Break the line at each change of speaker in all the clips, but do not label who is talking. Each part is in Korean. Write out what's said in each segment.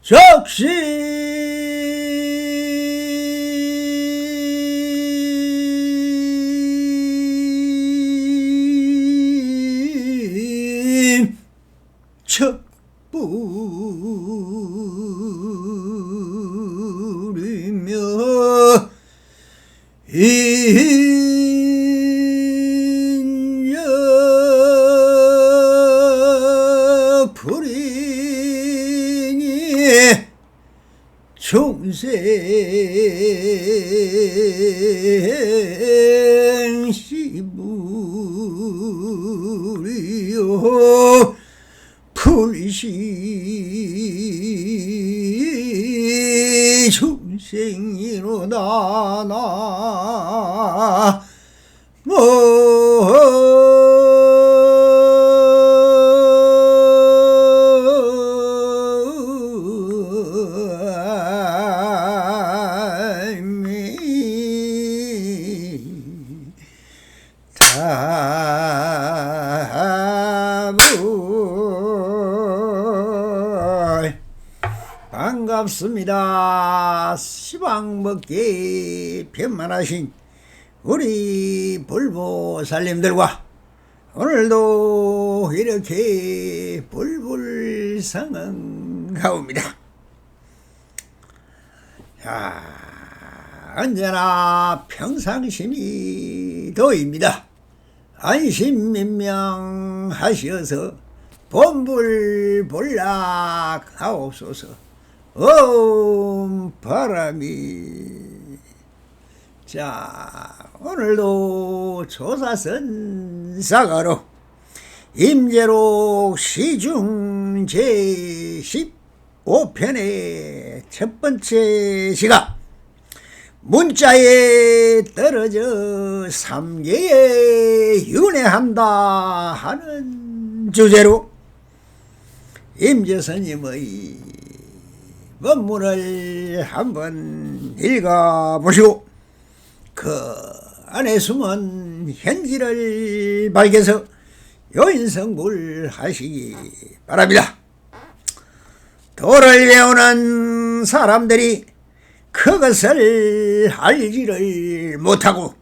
적시 척부리며 인여 불이니 중생 시부리요 불시 중생이로다 나 반갑습니다. 시방 먹기 편만하신 우리 불보살님들과 오늘도 이렇게 불불성흥하옵니다. 자, 언제나 평상심이 도입니다. 안심민명하시어서 본불본락하옵소서. 바람이. 자, 오늘도 조사선사가로 임재록 시중 제15편의 첫 번째 시가 문자에 떨어져 삼계에 윤회한다 하는 주제로 임재스님의 원문을 한번 읽어보시고 그 안에 숨은 현기를 밝혀서 요인성불하시기 바랍니다. 도를 배우는 사람들이 그것을 알지를 못하고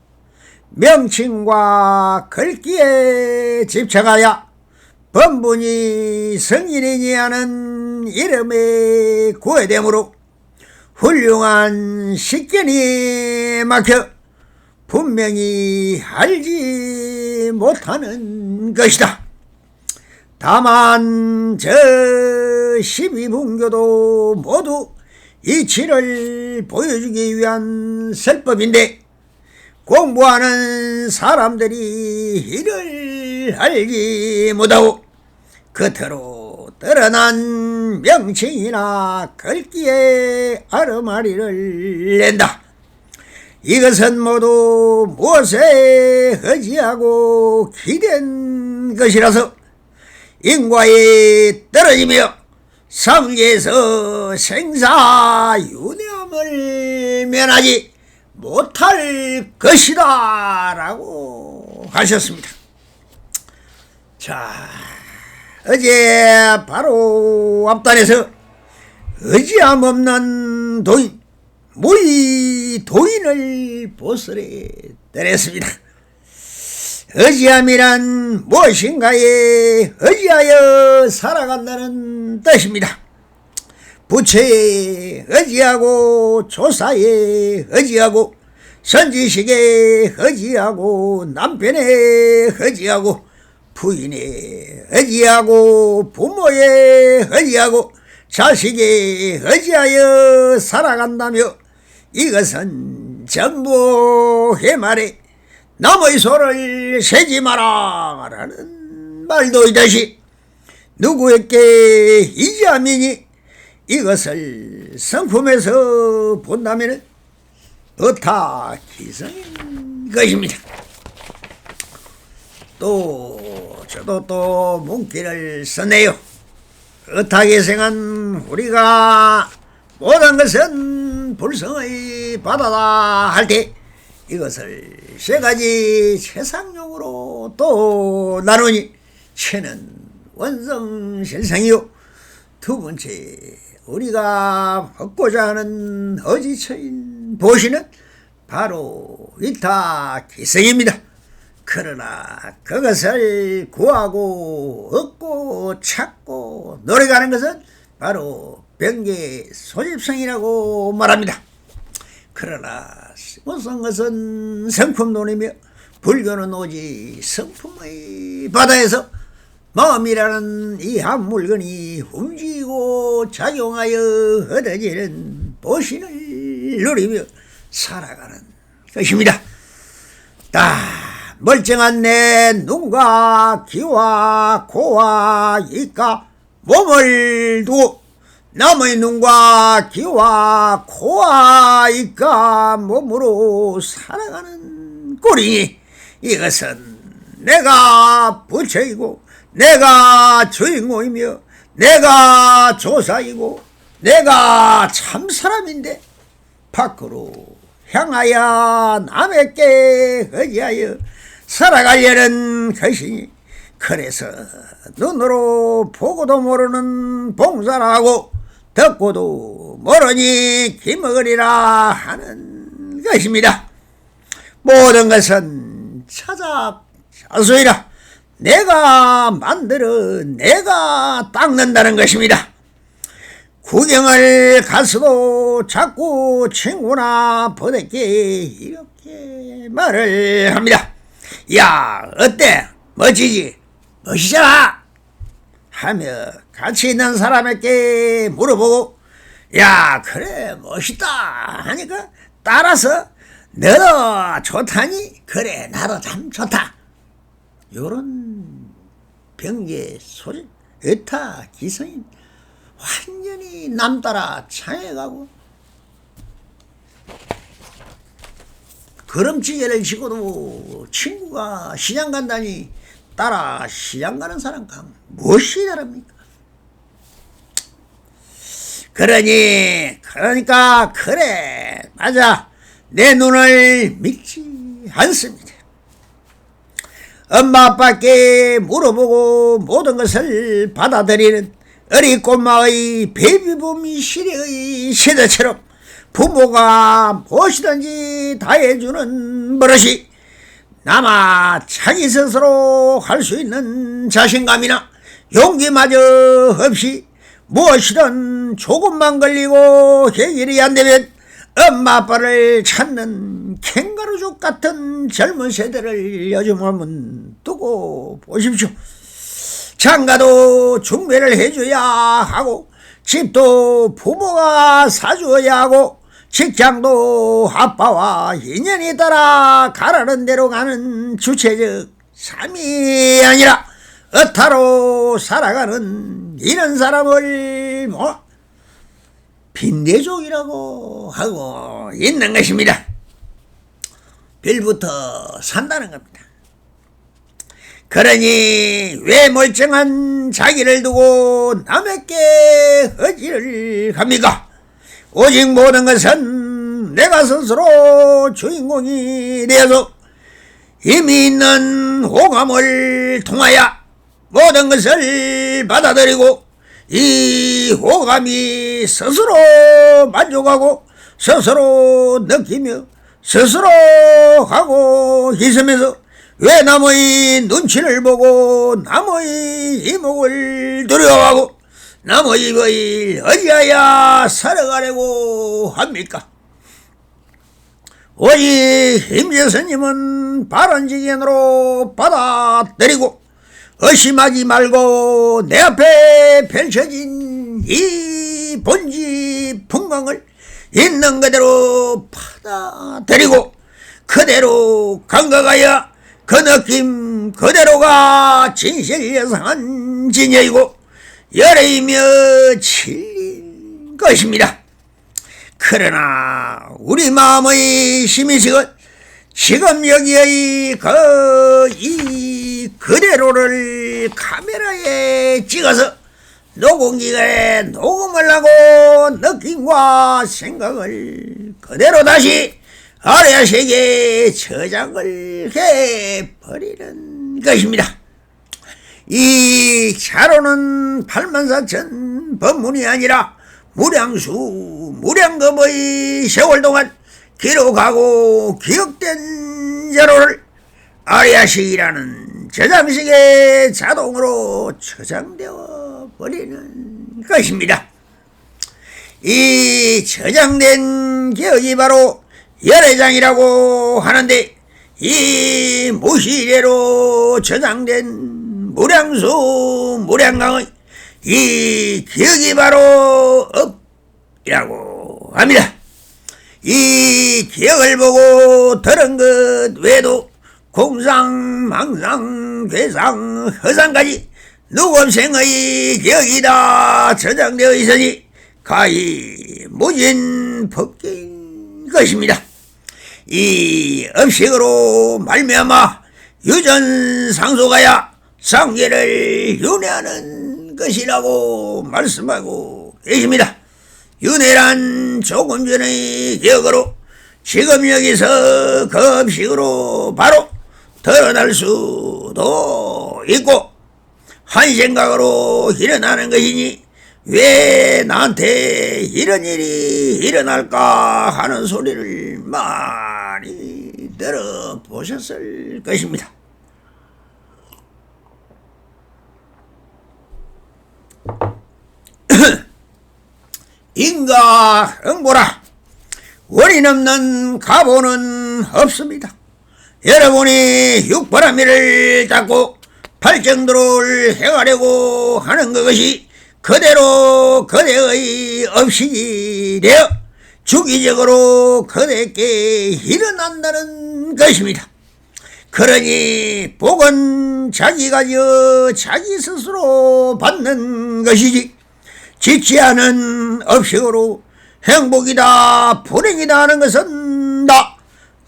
명칭과 글귀에 집착하여 번분이 성인이니 하는 이름에 구애되므로 훌륭한 식견이 막혀 분명히 알지 못하는 것이다. 다만 저 12분교도 모두 이치를 보여주기 위한 설법인데 공부하는 사람들이 이를 알지 못하고 겉으로 드러난 명칭이나 글귀의 아르마리를 낸다. 이것은 모두 무엇에 의지하고 기댄 것이라서 인과에 떨어지며 삼계에서 생사윤회함을 면하지 못할 것이다 라고 하셨습니다. 자, 어제 바로 앞단에서 의지함 없는 도인, 무의 도인을 보슬에 때렸습니다. 의지함이란 무엇인가에 의지하여 살아간다는 뜻입니다. 부처에 의지하고 조사에 의지하고 선지식에 의지하고 남편에 의지하고 부인에 의지하고 부모에 의지하고 자식에 의지하여 살아간다며 이것은 전부 해말에 남의 소를 세지 마라 라는 말도 있듯이 누구에게 의지함이니 이것을 성품에서 본다면 어타 기성인 것입니다. 저도 또 문기를 썼네요. 어타 기성은 우리가 모든 것은 불성의 바다다 할 때 이것을 세 가지 최상용으로 또 나누니 체는 원성실성이요, 두 번째 우리가 얻고자 하는 어지처인 보시는 바로 위타기성입니다. 그러나 그것을 구하고 얻고 찾고 노래가는 것은 바로 병계 소집성이라고 말합니다. 그러나 못선 것은 성품론이며 불교는 오직 성품의 바다에서 마음이라는 이 한 물건이 움직이고 작용하여 얻어지는 보신을 누리며 살아가는 것입니다. 멀쩡한 내 눈과 귀와 코와 입과 몸을 두고 남의 눈과 귀와 코와 입과 몸으로 살아가는 꼴이니 이것은 내가 부처이고 내가 주인공이며 내가 조사이고 내가 참사람인데 밖으로 향하여 남에게 의지하여 살아가려는 것이니 그래서 눈으로 보고도 모르는 봉사를 하고 듣고도 모르니 기먹으리라 하는 것입니다. 모든 것은 자작자수이라 내가 만들어 내가 닦는다는 것입니다. 구경을 갔어도 자꾸 친구나 버댓게 이렇게 말을 합니다. 야, 어때? 멋지지? 멋있잖아? 하며 같이 있는 사람에게 물어보고 야, 그래 멋있다 하니까 따라서 너도 좋다니? 그래 나도 참 좋다. 요런 병계 소리 의타 기성인 완전히 남 따라 창해가고 걸음지게를 지고도 친구가 시장 간다니 따라 시장 가는 사람 감 무엇이 다릅니까? 그러니까 그래 맞아 내 눈을 믿지 않습니다. 엄마 아빠께 물어보고 모든 것을 받아들이는 어린 꼬마의 베이비붐 시대의 세대처럼 부모가 무엇이든지 다 해주는 버릇이 남아 자기 스스로 할 수 있는 자신감이나 용기마저 없이 무엇이든 조금만 걸리고 해결이 안 되면 엄마 아빠를 찾는 캥거루족 같은 젊은 세대를 요즘 한번 두고 보십시오. 장가도 중매를 해줘야 하고 집도 부모가 사주어야 하고 직장도 아빠와 인연이 따라 가라는 대로 가는 주체적 삶이 아니라 어타로 살아가는 이런 사람을 빈대족이라고 하고 있는 것입니다. 빌부터 산다는 겁니다. 그러니 왜 멀쩡한 자기를 두고 남에게 의지를 합니까? 오직 모든 것은 내가 스스로 주인공이 되어서 힘이 있는 호감을 통하여 모든 것을 받아들이고 이 호감이 스스로 만족하고 스스로 느끼며 스스로 하고 있으면서 왜 남의 눈치를 보고 남의 이목을 두려워하고 남의 입을 의지하여 살아가려고 합니까? 오직 힘제스님은 바른지견으로 받아들이고 의심하지 말고 내 앞에 펼쳐진 이 본지 풍광을 있는 그대로 받아들이고 그대로 감각하여 그 느낌 그대로가 진실여상한 진여이고 열애이며 진리인 것입니다. 그러나 우리 마음의 힘이시건 지금 여기의 이 그대로를 카메라에 찍어서 녹음기에 녹음을 하고 느낌과 생각을 그대로 다시 아래아식에 저장을 해버리는 것입니다. 이 자로는 84,000 법문이 아니라 무량수 무량겁의 세월 동안 기록하고 기억된 자료를 아리아식이라는 저장식에 자동으로 저장되어 버리는 것입니다. 이 저장된 기억이 바로 열애장이라고 하는데, 이 무시래로 저장된 무량수 무량강의 이 기억이 바로 업이라고 합니다. 이 기억을 보고 들은 것 외에도 공상, 망상, 괴상, 허상까지 누금생의 기억이 다 저장되어 있으니 가히 무진 법계인 것입니다. 이 업식으로 말미암아 유전상소가야 상계를 윤회하는 것이라고 말씀하고 계십니다. 윤회란 조금 전의 기억으로 지금 여기서 그 업식으로 바로 드러날 수도 있고, 한 생각으로 일어나는 것이니 왜 나한테 이런 일이 일어날까 하는 소리를 많이 들어보셨을 것입니다. 인과응보라. 원인 없는 가보는 없습니다. 여러분이 육바라밀을 잡고 발정도를 행하려고 하는 것이 그대로 그대의 업식이 되어 주기적으로 그대께 일어난다는 것입니다. 그러니 복은 자기가 자기 스스로 받는 것이지, 지치 않은 업식으로 행복이다 불행이다 하는 것은 다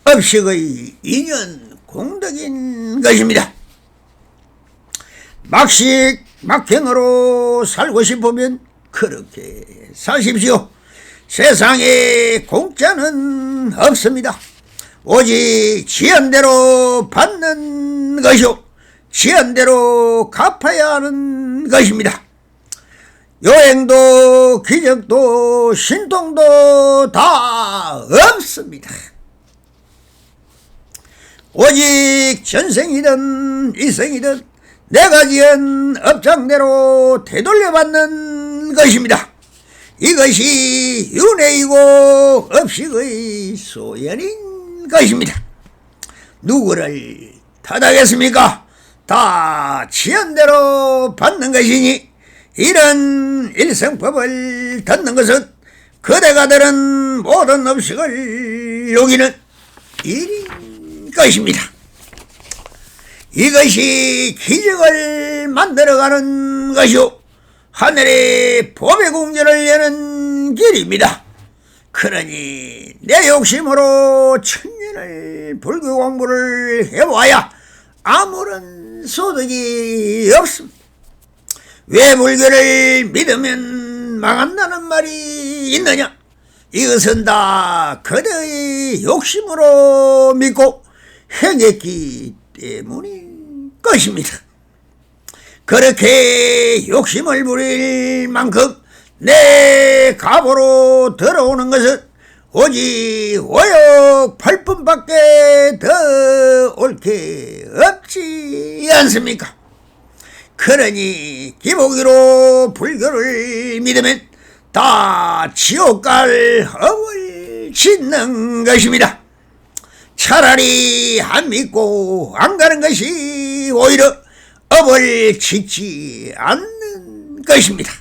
업식의 인연 공덕인 것입니다. 막식 막행으로 살고 싶으면 그렇게 사십시오. 세상에 공짜는 없습니다. 오직 지연대로 받는 것이요 지연대로 갚아야 하는 것입니다. 여행도 기적도 신통도 다 없습니다. 오직 전생이든 이생이든 내가 지은 업장대로 되돌려받는 것입니다. 이것이 윤회이고 업식의 소연인 것입니다. 누구를 탓하겠습니까? 다 지연대로 받는 것이니 이런 일성법을 듣는 것은 그대가 들은 모든 업식을 여기는 일인 것입니다. 이것이 기적을 만들어가는 것이요 하늘의 법의 궁전을 여는 길입니다. 그러니 내 욕심으로 천년을 불교 공부를 해봐야 아무런 소득이 없습니다. 왜 불교를 믿으면 망한다는 말이 있느냐? 이것은 다 그대의 욕심으로 믿고 행했기 때문인 것입니다. 그렇게 욕심을 부릴 만큼 내 가보로 들어오는 것은 오직 오역 8분밖에 더 올 게 없지 않습니까? 그러니 기복이로 불교를 믿으면 다 지옥 갈 업을 짓는 것입니다. 차라리 안 믿고 안 가는 것이 오히려 업을 짓지 않는 것입니다.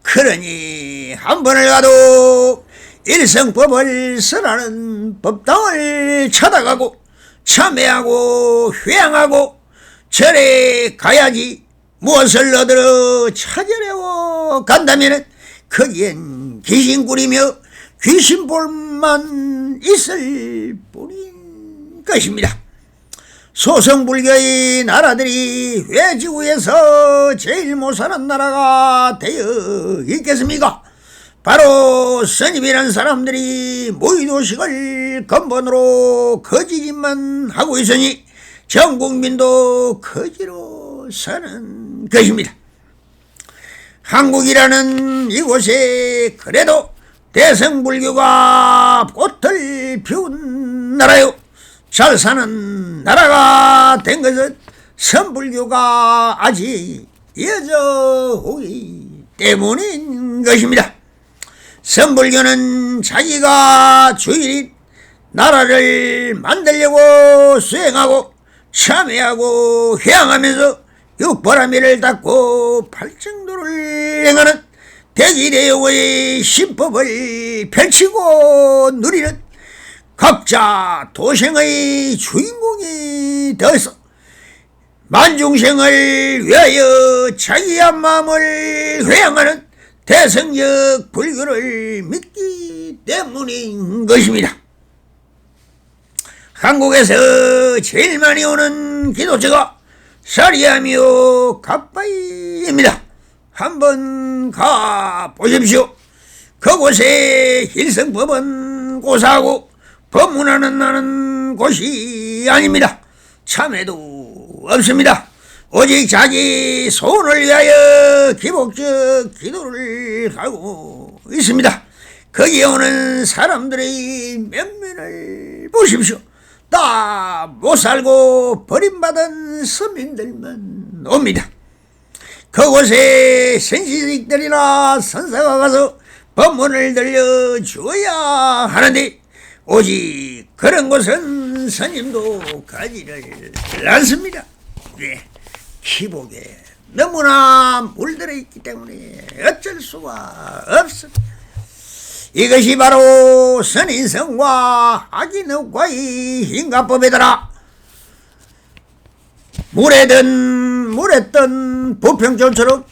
그러니 한 번을 가도 일성법을 설하는 법당을 찾아가고 참회하고 회양하고 절에 가야지 무엇을 얻으러 찾으려고 간다면 거기엔 귀신꾸리며 귀신볼만 있을 뿐인 것입니다. 소성불교의 나라들이 왜 지구에서 제일 못사는 나라가 되어 있겠습니까? 바로 스님이라는 사람들이 모의도식을 근본으로 거짓짓만 하고 있으니 전 국민도 거지로 사는 것입니다. 한국이라는 이곳에 그래도 대성불교가 꽃을 피운 나라요. 잘 사는 나라가 된 것은 선불교가 아직 이어져 오기 때문인 것입니다. 선불교는 자기가 주인인 나라를 만들려고 수행하고 참회하고 회항하면서 육보라밀을 닦고 팔정도를 행하는 대기대용의 신법을 펼치고 누리는 각자 도생의 주인공이 되어서 만중생을 위하여 자기의 마음을 회항하는 대성적 불교를 믿기 때문인 것입니다. 한국에서 제일 많이 오는 기도처가 사리아며 갓바이입니다. 한번 가보십시오. 그곳에 일성법은 고사하고 법문하는 나는 곳이 아닙니다. 참회도 없습니다. 오직 자기 소원을 위하여 기복적 기도를 하고 있습니다. 거기에 오는 사람들의 면면을 보십시오. 다 못살고 버림받은 서민들만 옵니다. 그곳에 선지식들이나 선사가 가서 법문을 들려주어야 하는데 오직 그런 곳은 스님도 가지를 않습니다. 네, 기복에 너무나 물들어 있기 때문에 어쩔 수가 없습니다. 이것이 바로 선인성과 악인의 인간법이더라. 물에 뜬 부평전처럼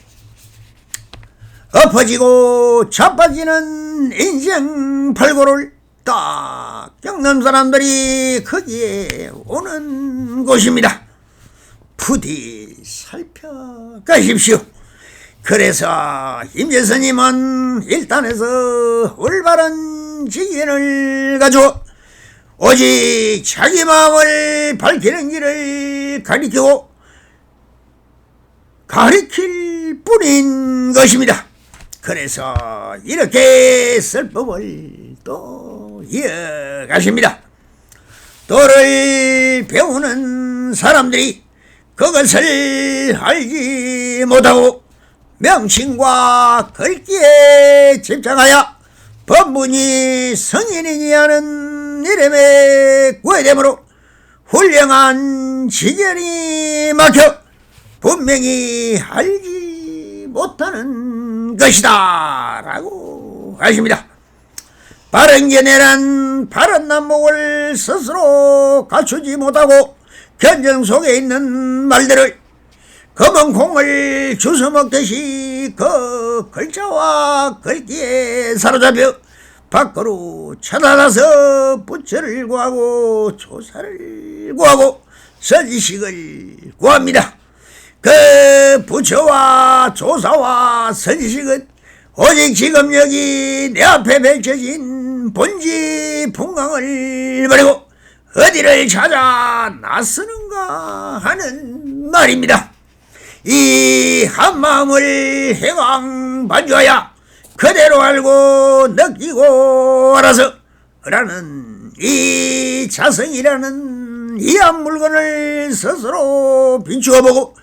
엎어지고 자빠지는 인생 팔고를 딱 겪는 사람들이 거기에 오는 곳입니다. 부디 살펴가십시오. 그래서 임재스님은 일단에서 올바른 지견을 가지고 오직 자기 마음을 밝히는 길을 가리킬 뿐인 것입니다. 그래서 이렇게 설법을 또 이어가십니다. 도를 배우는 사람들이 그것을 알지 못하고 명칭과 글귀에 집착하여 법문이 성인이니 하는 이름에 구애되므로 훌륭한 지견이 막혀 분명히 알지 못하는 것이다 라고 하십니다. 바른 견해란 바른 난목을 스스로 갖추지 못하고 견정 속에 있는 말들을 검은 콩을 주워 먹듯이 그 글자와 글귀에 사로잡혀 밖으로 쳐다나서 부처를 구하고 조사를 구하고 선지식을 구합니다. 그 부처와 조사와 선지식은 오직 지금 여기 내 앞에 펼쳐진 본지 풍광을 버리고 어디를 찾아 나서는가 하는 말입니다. 이 한마음을 해광반주하여 그대로 알고 느끼고 알아서 라는 이 자성이라는 이 한 물건을 스스로 비추어보고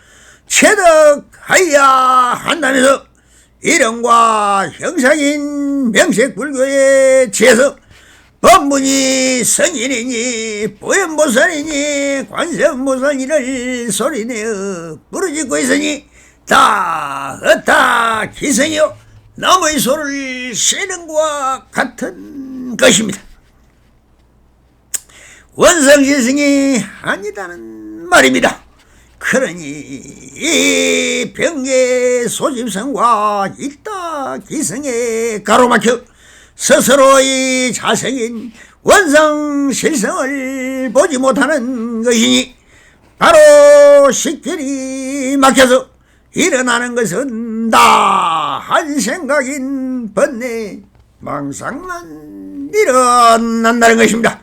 체득하여야 한다면서 이름과 형상인 명색불교에 취해서 법문이 성인이니 보현보살이니 관세음보살이를 소리내어 부르짖고 있으니 다 어타 기성이요 남의 소를 쉬는 것과 같은 것입니다. 원성시승이 아니다는 말입니다. 그러니 이 병계 소집성과 이따 기성에 가로막혀 스스로의 자성인 원성실성을 보지 못하는 것이니 바로 식견이 막혀서 일어나는 것은 다 한 생각인 번뇌 망상만 일어난다는 것입니다.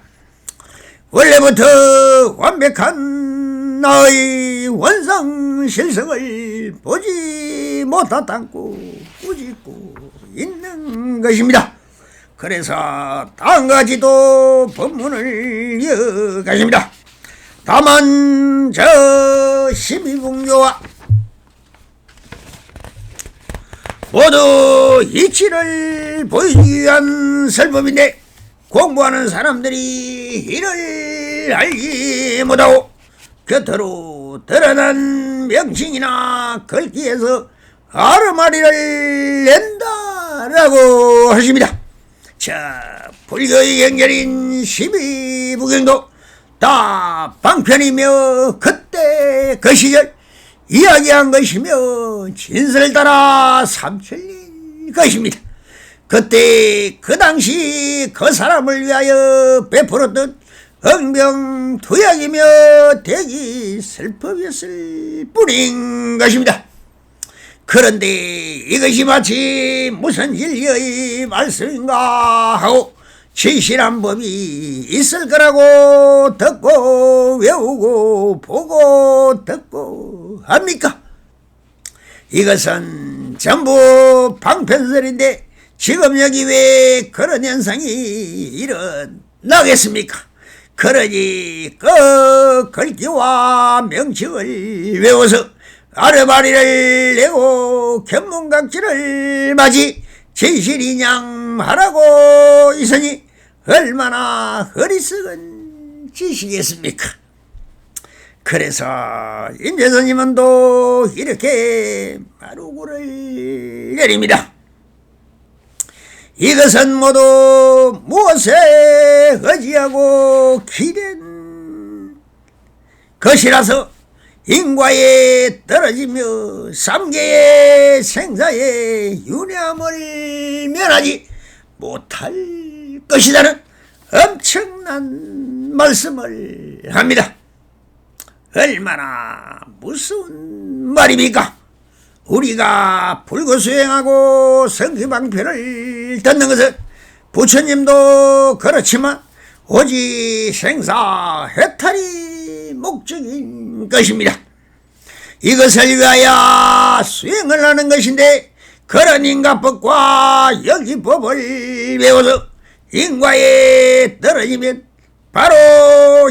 원래부터 완벽한 나의 원성실성을 보지 못하고 꾸짖고 있는 것입니다. 그래서 다음까지도 법문을 이어가십니다. 다만 저 12분교와 모두 이치를 보이기 위한 설법인데 공부하는 사람들이 이를 알지 못하고 곁으로 드러난 명칭이나 글귀에서 아르마리를 낸다라고 하십니다. 자, 불교의 경전인 12부경도 다 방편이며 그때 그 시절 이야기한 것이며 진설을 따라 삼천린 것입니다. 그때 그 당시 그 사람을 위하여 베풀었던 응명투약이며 대기 설법이었을 뿐인 것입니다. 그런데 이것이 마치 무슨 진리의 말씀인가 하고 진실한 법이 있을 거라고 듣고 외우고 보고 듣고 합니까? 이것은 전부 방편설인데 지금 여기 왜 그런 현상이 일어나겠습니까? 그러니 그 글귀와 명칭을 외워서 아르바리를 내고 견문각지를 맞이 진실이냥하라고 있으니 얼마나 어리석은 짓이겠습니까? 그래서 임재선님은 또 이렇게 마루구를 내립니다. 이것은 모두 무엇에 의지하고 기댄 것이라서 인과에 떨어지며 삼계의 생사의 윤회함을 면하지 못할 것이라는 엄청난 말씀을 합니다. 얼마나 무서운 말입니까? 우리가 불교 수행하고 성기방편을 듣는 것은 부처님도 그렇지만 오직 생사 해탈이 목적인 것입니다. 이것을 위하여 수행을 하는 것인데 그런 인과법과 여기법을 배워서 인과에 떨어지면 바로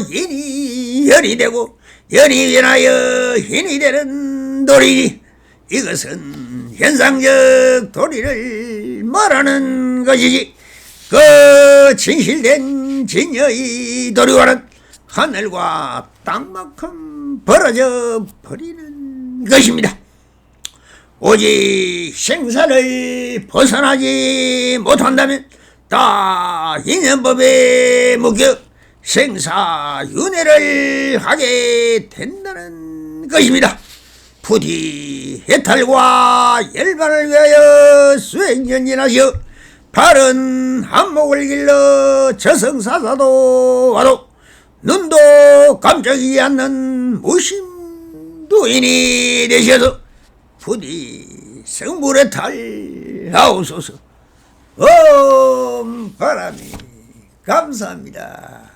인이 열이 되고 열이 변하여 힘이 되는 도리니 이것은 현상적 도리를 말하는 것이지 그 진실된 진여의 도리와는 하늘과 땅만큼 벌어져 버리는 것입니다. 오직 생사를 벗어나지 못한다면 다 인연법에 묶여 생사윤회를 하게 된다는 것입니다. 부디 해탈과 열반을 위하여 수행연진하시어 바른 한목을 길러 저승사사도 와도 눈도 깜짝이지 않는 무심도인이 되셔서 부디 성불해탈하옵소서. 바람이 감사합니다.